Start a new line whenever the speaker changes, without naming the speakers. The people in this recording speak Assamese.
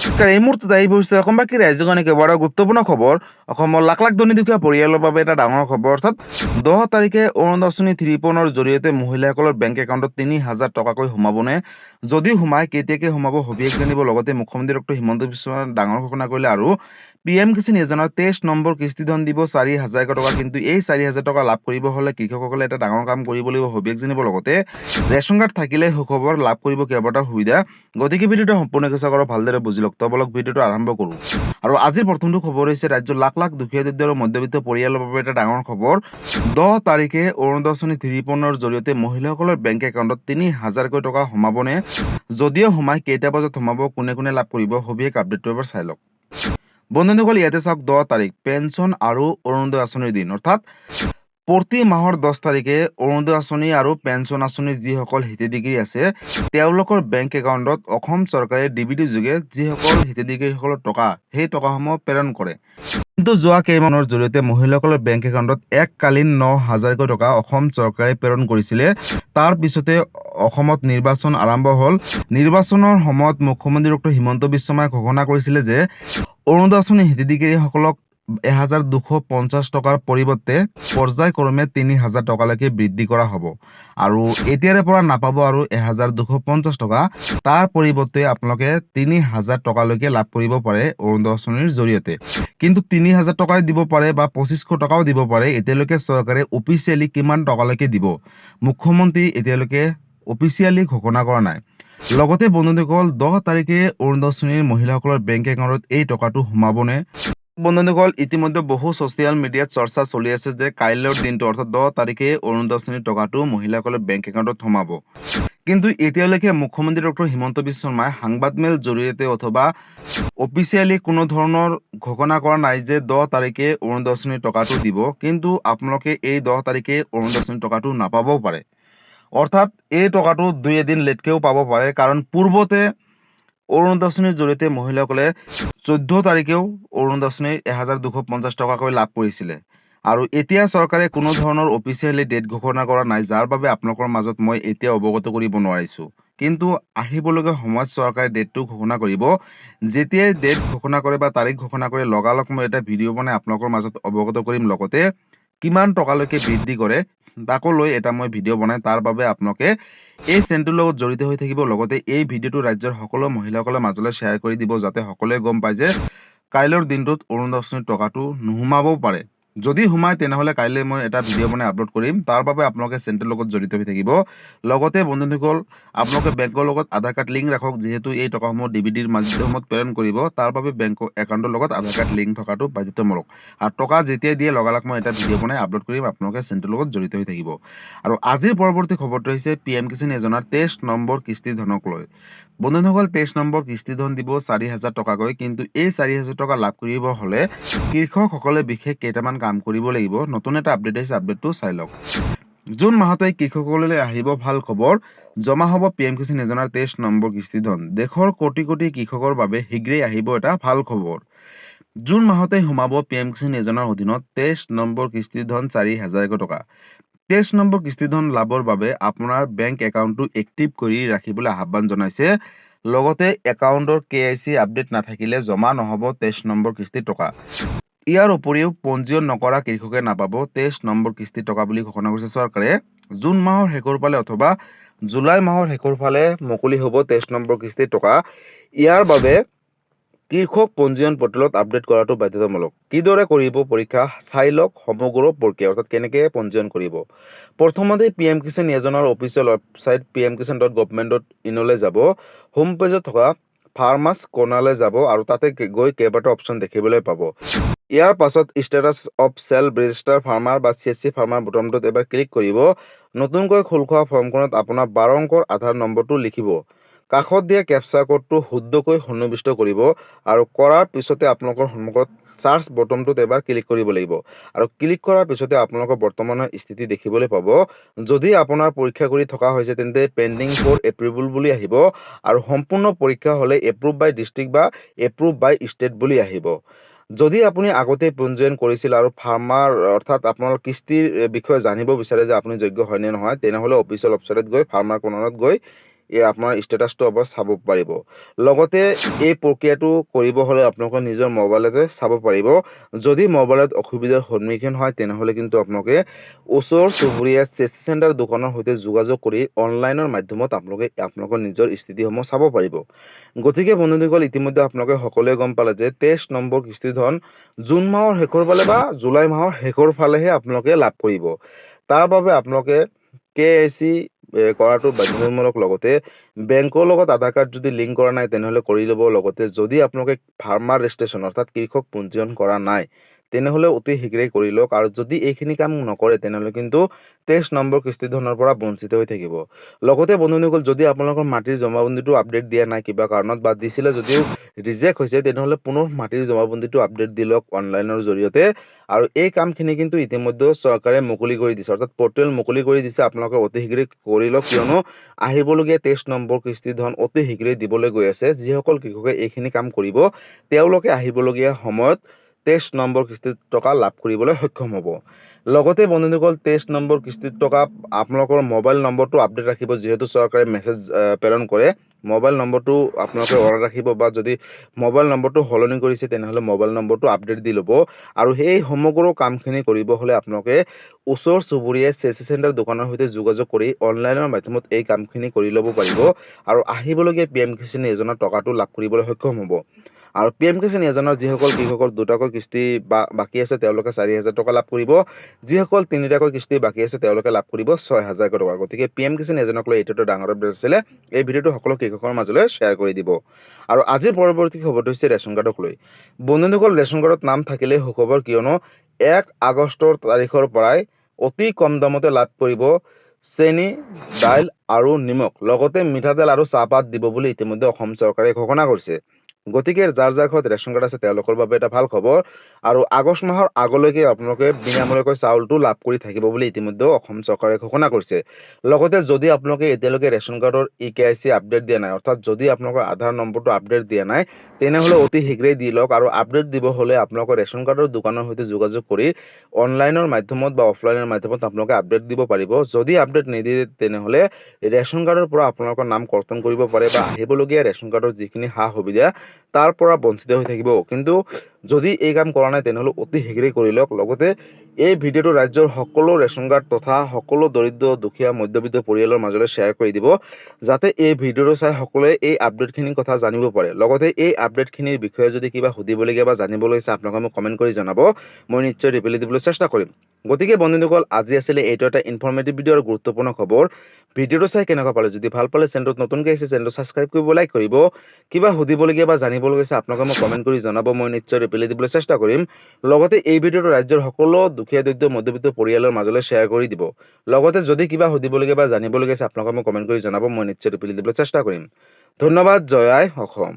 কাৰণ এই মুহূৰ্তত আহি পৰিছে অসমবাসী ৰাইজৰ কাৰণে একেবাৰে গুৰুত্বপূৰ্ণ খবৰ। অসমৰ লাখ লাখ ধনী দুখীয়া পৰিয়ালৰ বাবে এটা ডাঙৰ খবৰ। অৰ্থাৎ 10 তাৰিখে অৰুণোদয় আঁচনি 3.0 জৰিয়তে মহিলাসকলৰ বেংক একাউণ্টত 3,000 টকাকৈ সোমাবনে? যদি সোমায় কেতিয়াকৈ সোমাব সবিশেষ জানিব। লগতে মুখ্যমন্ত্ৰী ডক্টৰ হিমন্ত বিশ্ব শৰ্মাই ডাঙৰ ঘোষণা কৰিলে আৰু PM কিষাণ যোজনাৰ 23 নম্বৰ কিস্তি ধন দিব 4,000 টকা। কিন্তু এই 4,000 টকা লাভ কৰিব হ'লে কৃষকসকলে এটা ডাঙৰ কাম কৰিব লাগিব, সবিশেষ জানিব। লগতে ৰেচন কাৰ্ড থাকিলে সুখবৰ লাভ কৰিব কেইবাটাও সুবিধা। গতিকে ভিডিঅ'টো সম্পূৰ্ণ চেষ্টা কৰক, ভালদৰে বুজি লওক। তো বলক ভিডিঅ'টো আৰম্ভ কৰোঁ। আৰু আজিৰ প্ৰথমটো খবৰ হৈছে ৰাজ্যৰ লাখ লাখ দুখীয়া দৰিদ্ৰ আৰু মধ্যবিত্ত পৰিয়ালৰ বাবে এটা ডাঙৰ খবৰ। 10 তাৰিখে অৰুণোদয় আঁচনি 3.0 জৰিয়তে মহিলাসকলৰ বেংক একাউণ্টত 3,000কৈ টকা সোমাবনে? যদিও সোমায় কেইটা বজাত সোমাব, কোনে কোনে লাভ কৰিব, সবিশেষ আপডেটটো এবাৰ চাই লওক। বন্ধুসকল ইয়াতে চাওক 10 তাৰিখ পেঞ্চন আৰু অৰুণোদয় আঁচনিৰ দিন। অৰ্থাৎ প্ৰতি মাহৰ 10 তাৰিখে অৰুণোদয় আঁচনি আৰু পেঞ্চন আঁচনিৰ যিসকল হিতাধিকাৰী আছে তেওঁলোকৰ বেংক একাউণ্টত অসম চৰকাৰে ডিবিটি যোগে যিসকল হিতাধিকাৰীসকলৰ টকা সেই টকাসমূহ প্ৰেৰণ কৰে। কিন্তু যোৱা কেইমাহৰ জৰিয়তে মহিলাসকলৰ বেংক একাউণ্টত এককালীন 9,000কৈ টকা অসম চৰকাৰে প্ৰেৰণ কৰিছিলে। তাৰ পিছতে অসমত নিৰ্বাচন আৰম্ভ হ'ল। নিৰ্বাচনৰ সময়ত মুখ্যমন্ত্ৰী ডক্টৰ হিমন্ত বিশ্ব শৰ্মাই ঘোষণা কৰিছিলে যে অৰুণোদয় আঁচনি হিতাধিকাৰীসকলক 1,250 টকাৰ পৰিৱৰ্তে পৰ্যায়ক্ৰমে 3,000 টকালৈকে বৃদ্ধি কৰা হ'ব। আৰু এতিয়াৰে পৰা নাপাব আৰু 1,250 টকা, তাৰ পৰিৱৰ্তে আপোনালোকে 3,000 টকালৈকে লাভ কৰিব পাৰে অৰুণোদয় আঁচনিৰ জৰিয়তে। কিন্তু 3,000 টকাই দিব পাৰে বা 2,500 টকাও দিব পাৰে। এতিয়ালৈকে চৰকাৰে অফিচিয়েলি কিমান টকালৈকে দিব মুখ্যমন্ত্ৰী এতিয়ালৈকে অফিচিয়েলি ঘোষণা কৰা নাই। লগতে বন্ধুসকল 10 তাৰিখে অৰুণোদয় আঁচনিৰ মহিলাসকলৰ বেংক একাউণ্টত এই টকাটো সোমাবনে? বন্ধুসকল ইতিমধ্যে বহু ছ'চিয়েল মিডিয়াত চৰ্চা চলি আছে যে কাইলৈৰ দিনটো অৰ্থাৎ 10 তাৰিখে অৰুণোদয় আঁচনিৰ টকাটো মহিলাসকলৰ বেংক একাউণ্টত সোমাব। কিন্তু এতিয়ালৈকে মুখ্যমন্ত্ৰী ডক্টৰ হিমন্ত বিশ্ব শৰ্মাই সাংবাদিকৰ জৰিয়তে অথবা অফিচিয়েলি কোনো ধৰণৰ ঘোষণা কৰা নাই যে 10 তাৰিখে অৰুণোদয় আঁচনিৰ টকাটো দিব। কিন্তু আপোনালোকে এই 10 তাৰিখে অৰুণোদয় আঁচনিৰ টকাটো নাপাবও পাৰে। অৰ্থাৎ এই টকাটো 2-এদিন লেটকেও পাব পাৰে। কাৰণ পূৰ্বতে অৰুণোদয় আঁচনিৰ জৰিয়তে মহিলাসকলে 14 তাৰিখেও অৰুণোদয় আঁচনিৰ 1,250 টকাকৈ লাভ কৰিছিলে। আৰু এতিয়া চৰকাৰে কোনো ধৰণৰ অফিচিয়েলি ডেট ঘোষণা কৰা নাই, যাৰ বাবে আপোনালোকৰ মাজত মই এতিয়া অৱগত কৰিব নোৱাৰিছোঁ। কিন্তু আহিবলগীয়া সময়ত চৰকাৰে ডেটটো ঘোষণা কৰিব। যেতিয়াই ডেট ঘোষণা কৰে বা তাৰিখ ঘোষণা কৰে লগালগ মই এটা ভিডিঅ' বনাই আপোনালোকৰ মাজত অৱগত কৰিম। লগতে কিমান টকালৈকে বৃদ্ধি কৰে তাকো লৈ এটা মই ভিডিঅ' বনাই তাৰ বাবে আপোনালোকে এই চেনেলটোৰ লগত জড়িত হৈ থাকিব। লগতে এই ভিডিঅ'টো ৰাজ্যৰ সকলো মহিলাসকলৰ মাজলৈ শ্বেয়াৰ কৰি দিব, যাতে সকলোৱে গম পায় যে কাইলৈৰ দিনটোত অৰুণোদয় আঁচনিৰ টকাটো নোসোমাবও পাৰে। যদি সোমায় তেনেহ'লে কাইলৈ মই এটা ভিডিঅ' বনাই আপলোড কৰিম। তাৰ বাবে আপোনালোকে চেনেলটোৰ লগত জড়িত হৈ থাকিব। লগতে বন্ধুসকল আপোনালোকে বেংকৰ লগত আধাৰ কাৰ্ড লিংক ৰাখক, যিহেতু এই টকাসমূহ ডিবিটিৰ মাধ্যমত প্ৰেৰণ কৰিব। তাৰ বাবে বেংক একাউণ্টৰ লগত আধাৰ কাৰ্ড লিংক থকাটো বাধ্যতামূলক। আৰু টকা যেতিয়াই দিয়ে লগালগ মই এটা ভিডিঅ' বনাই আপলোড কৰিম, আপোনালোকে চেনেলটোৰ লগত জড়িত হৈ থাকিব। আৰু আজিৰ পৰৱৰ্তী খবৰটো হৈছে PM কিষাণ যোজনাৰ 23 নম্বৰ কিস্তি ধনক লৈ। বন্ধুসকল 23 নম্বৰ কিস্তি ধন দিব 4,000 টকাকৈ। কিন্তু এই 4,000 টকা লাভ কৰিব হ'লে কৃষকসকলে বিশেষ কেইটামান কাম কৰিব লাগিব। নতুন এটা আপডেট আহিছে, আপডেটটো চাই লওক। জুন মাহতে কৃষকসকললৈ আহিব ভাল খবৰ। জমা হ'ব PM কিষাণ যোজনাৰ 23 নম্বৰ কিস্তি ধন। দেশৰ কোটি কোটি কৃষকৰ বাবে শীঘ্ৰেই আহিব এটা ভাল খবৰ। জুন মাহতে সোমাব PM কিষাণ যোজনাৰ অধীনত 23 নম্বৰ কিস্তি ধন 4,000 টকা। 23 নম্বৰ কিস্তি ধন লাভৰ বাবে আপোনাৰ বেংক একাউণ্টটো এক্টিভ কৰি ৰাখিবলৈ আহ্বান জনাইছে। লগতে একাউণ্টৰ KYC আপডেট নাথাকিলে জমা নহ'ব 23 নম্বৰ কিস্তিৰ টকা। ইয়াৰ উপৰিও পঞ্জীয়ন নকৰা কৃষকে নাপাব 23 নম্বৰ কিস্তিৰ টকা বুলি ঘোষণা কৰিছে চৰকাৰে। জুন মাহৰ শেষৰ ফালে অথবা জুলাই মাহৰ শেষৰ ফালে মুকলি হ'ব 23 নম্বৰ কিস্তিৰ টকা। ইয়াৰ বাবে কৃষক পঞ্জীয়ন পৰ্টেলত আপডেট কৰাটো বাধ্যতামূলক। কিদৰে কৰিব পৰীক্ষা চাই লওক সমগ্ৰ প্ৰক্ৰিয়া, অৰ্থাৎ কেনেকৈ পঞ্জীয়ন কৰিব। প্ৰথমতে PM কিষাণ যোজনাৰ অফিচিয়েল ৱেবছাইট pmkisan.government.in লৈ যাব। হোম পেজত থকা ফাৰ্মাৰ্ছ কৰ্ণাৰলৈ যাব আৰু তাতে গৈ কেইবাটাও অপশ্যন দেখিবলৈ পাব। ইয়াৰ পাছত status of self register farmer বা CSC ফাৰ্মাৰ বুটামটোত এবাৰ ক্লিক কৰিব। নতুনকৈ খোল খোৱা ফৰ্মখনত আপোনাৰ 12 অংকৰ আধাৰ নম্বৰটো লিখিব। কাষত দিয়া কেপচা কোডটো শুদ্ধকৈ সন্নিৱিষ্ট কৰিব আৰু কৰাৰ পিছতে আপোনালোকৰ সন্মুখত চাৰ্চ বটনটোত এবাৰ ক্লিক কৰিব লাগিব। আৰু ক্লিক কৰাৰ পিছতে আপোনালোকৰ বৰ্তমানৰ স্থিতি দেখিবলৈ পাব। যদি আপোনাৰ পৰীক্ষা কৰি থকা হৈছে তেন্তে পেণ্ডিং ফৰ এপ্ৰুভেল বুলি আহিব। আৰু সম্পূৰ্ণ পৰীক্ষা হ'লে এপ্ৰুভ বাই ডিষ্ট্ৰিক্ট বা এপ্ৰুভ বাই ষ্টেট বুলি আহিব। যদি আপুনি আগতে পঞ্জীয়ন কৰিছিল আৰু ফাৰ্মাৰ অৰ্থাৎ আপোনাৰ কিস্তিৰ বিষয়ে জানিব বিচাৰে যে আপুনি যোগ্য হয় নে নহয়, তেনেহ'লে অফিচিয়েল ৱেবছাইটত গৈ ফাৰ্মাৰ কৰ্ণাৰত গৈ আপোনাৰ ষ্টেটাছটো চাব পাৰিব। লগতে এই প্ৰক্ৰিয়াটো কৰিব হ'লে আপোনালোকে নিজৰ মোবাইলতে চাব পাৰিব। যদি মোবাইলত অসুবিধাৰ সন্মুখীন হয় তেনেহ'লে কিন্তু আপোনালোকে ওচৰ চুবুৰীয়া CSC চেণ্টাৰ দোকানৰ সৈতে যোগাযোগ কৰি অনলাইনৰ মাধ্যমত আপোনালোকৰ নিজৰ স্থিতিসমূহ চাব পাৰিব। গতিকে বন্ধুসকল, ইতিমধ্যে আপোনালোকে সকলোৱে গম পালে যে 23 নম্বৰ কিস্তি ধন জুন মাহৰ শেষৰ ফালে বা জুলাই মাহৰ শেষৰ ফালেহে আপোনালোকে লাভ কৰিব। তাৰ বাবে আপোনালোকে KYC কৰাটো বাধ্যতামূলক। লগতে বেংকৰ লগত আধাৰ কাৰ্ড যদি লিংক কৰা নাই তেনেহ'লে কৰি ল'ব। লগতে যদি আপোনালোকে ফাৰ্মাৰ ৰেজিষ্ট্ৰেশ্যন অৰ্থাৎ কৃষক পঞ্জীয়ন কৰা নাই তেনেহ'লে অতি শীঘ্ৰেই কৰি লওক। আৰু যদি এইখিনি কাম নকৰে তেনেহ'লে কিন্তু 23 নম্বৰ কিস্তি ধনৰ পৰা বঞ্চিত হৈ থাকিব। লগতে বন্ধুসকল, যদি আপোনালোকৰ মাটিৰ জমাবন্দীটো আপডেট দিয়া নাই কিবা কাৰণত বা দিছিলে যদিও ৰিজেক্ট হৈছে তেনেহ'লে পুনৰ মাটিৰ জমাবন্দীটো আপডেট দি লওক অনলাইনৰ জৰিয়তে। আৰু এই কামখিনি কিন্তু ইতিমধ্যে চৰকাৰে মুকলি কৰি দিছে, অৰ্থাৎ পৰ্টেল মুকলি কৰি দিছে। আপোনালোকে অতি শীঘ্ৰেই কৰি লওক, কিয়নো আহিবলগীয়া 23 নম্বৰ কিস্তি ধন অতি শীঘ্ৰেই দিবলৈ গৈ আছে। যিসকল কৃষকে এইখিনি কাম কৰিব তেওঁলোকে আহিবলগীয়া সময়ত 23 নম্বৰ কিস্তিৰ টকা লাভ কৰিবলৈ সক্ষম হ'ব। লগতে বন্ধুসকল, 23 নম্বৰ কিস্তিৰ টকা আপোনালোকৰ মোবাইল নম্বৰটো আপডেট ৰাখিব। যিহেতু চৰকাৰে মেছেজ প্ৰেৰণ কৰে, মোবাইল নম্বৰটো আপোনালোকে অৰ্ডাৰ ৰাখিব, বা যদি মোবাইল নম্বৰটো সলনি কৰিছে তেনেহ'লে মোবাইল নম্বৰটো আপডেট দি ল'ব। আৰু সেই সমগ্ৰ কামখিনি কৰিব হ'লে আপোনালোকে ওচৰ চুবুৰীয়া CSC চেণ্টাৰ দোকানৰ সৈতে যোগাযোগ কৰি অনলাইনৰ মাধ্যমত এই কামখিনি কৰি ল'ব পাৰিব। আৰু আহিবলগীয়া PM কিষাণ যোজনাৰ টকাটো লাভ কৰিবলৈ সক্ষম হ'ব। আৰু PM কিষাণ যোজনাৰ যিসকল কৃষকৰ দুটাকৈ কিস্তি বাকী আছে তেওঁলোকে 4,000 টকা লাভ কৰিব। যিসকল তিনিটাকৈ কিস্তি বাকী আছে তেওঁলোকে লাভ কৰিব 6,000 টকা। গতিকে PM কিষাণ যোজনাক লৈ এইটো ডাঙৰ আপডেট আছিলে। এই ভিডিঅ'টো সকলো কৃষকৰ মাজলৈ শ্বেয়াৰ কৰি দিব। আৰু আজিৰ পৰৱৰ্তী খবৰটো হৈছে ৰেচন কাৰ্ডক লৈ। বন্ধুসকল, ৰেচন কাৰ্ডত নাম থাকিলেই সুখবৰ, কিয়নো 1 আগষ্টৰ তাৰিখৰ পৰাই অতি কম দামতে লাভ কৰিব চেনি, দাইল আৰু নিমখ, লগতে মিঠাতেল আৰু চাহপাত দিব বুলি ইতিমধ্যে অসম চৰকাৰে ঘোষণা কৰিছে। গতিকে যাৰ ঘৰত ৰেচন কাৰ্ড আছে তেওঁলোকৰ বাবে এটা ভাল খবৰ। আৰু আগষ্ট মাহৰ আগলৈকে আপোনালোকে বিনামূলীয়াকৈ চাউলটো লাভ কৰি থাকিব বুলি ইতিমধ্যে অসম চৰকাৰে ঘোষণা কৰিছে। লগতে যদি আপোনালোকে এতিয়ালৈকে ৰেচন কাৰ্ডৰ KYC আপডেট দিয়া নাই, অৰ্থাৎ যদি আপোনালোকৰ আধাৰ নম্বৰটো আপডেট দিয়া নাই তেনেহ'লে অতি শীঘ্ৰেই দি লওক। আৰু আপডেট দিব হ'লে আপোনালোকৰ ৰেচন কাৰ্ডৰ দোকানৰ সৈতে যোগাযোগ কৰি অনলাইনৰ মাধ্যমত বা অফলাইনৰ মাধ্যমত আপোনালোকে আপডেট দিব পাৰিব। যদি আপডেট নিদিয়ে তেনেহ'লে ৰেচন কাৰ্ডৰ পৰা আপোনালোকৰ নাম কৰ্তন কৰিব পাৰে, বা আহিবলগীয়া ৰেচন কাৰ্ডৰ যিখিনি সা সুবিধা তাৰ পৰা বঞ্চিত হৈ থাকিব। কিন্তু যদি এই কাম কৰা নাই তেনেহ'লে অতি শীঘ্ৰেই কৰি লওক। লগতে এই ভিডিঅ'টো ৰাজ্যৰ সকলো ৰেচন কাৰ্ড তথা সকলো দৰিদ্ৰ দুখীয়া মধ্যবিত্ত পৰিয়ালৰ মাজলৈ শ্বেয়াৰ কৰি দিব, যাতে এই ভিডিঅ'টো চাই সকলোৱে এই আপডেটখিনিৰ কথা জানিব পাৰে। লগতে এই আপডেটখিনিৰ বিষয়ে যদি কিবা সুধিবলগীয়া বা জানিবলৈ ইচ্ছা আপোনালোকে মোক কমেণ্ট কৰি জনাব, মই নিশ্চয় ৰিপ্লাই দিবলৈ চেষ্টা কৰিম। গতিকে বন্ধুসকল, আজি আছিলে এইটো এটা ইনফৰ্মেটিভ ভিডিঅ' আৰু গুৰুত্বপূৰ্ণ খবৰ। ভিডিঅ'টো চাই কেনেকুৱা পালে, যদি ভাল পালে চেনেলটোত নতুনকৈ আহিছে চেনেলটো ছাবস্ক্ৰাইব কৰিব, লাইক কৰিব। কিবা সুধিবলগীয়া বা জানিবলগীয়া আছে আপোনালোকে মোক কমেণ্ট কৰি জনাব, মই নিশ্চয় ৰিপ্লাই দিবলৈ চেষ্টা কৰিম। লগতে এই ভিডিঅ'টো ৰাজ্যৰ সকলো দুখীয়া দৰিদ্ৰ মধ্যবিত্ত পৰিয়ালৰ মাজলৈ শ্বেয়াৰ কৰি দিব। লগতে যদি কিবা সুধিবলগীয়া বা জানিবলগীয়া আছে আপোনালোকে মোক কমেণ্ট কৰি জনাব, মই নিশ্চয় ৰিপ্লাই দিবলৈ চেষ্টা কৰিম। ধন্যবাদ। জয় আই অসম।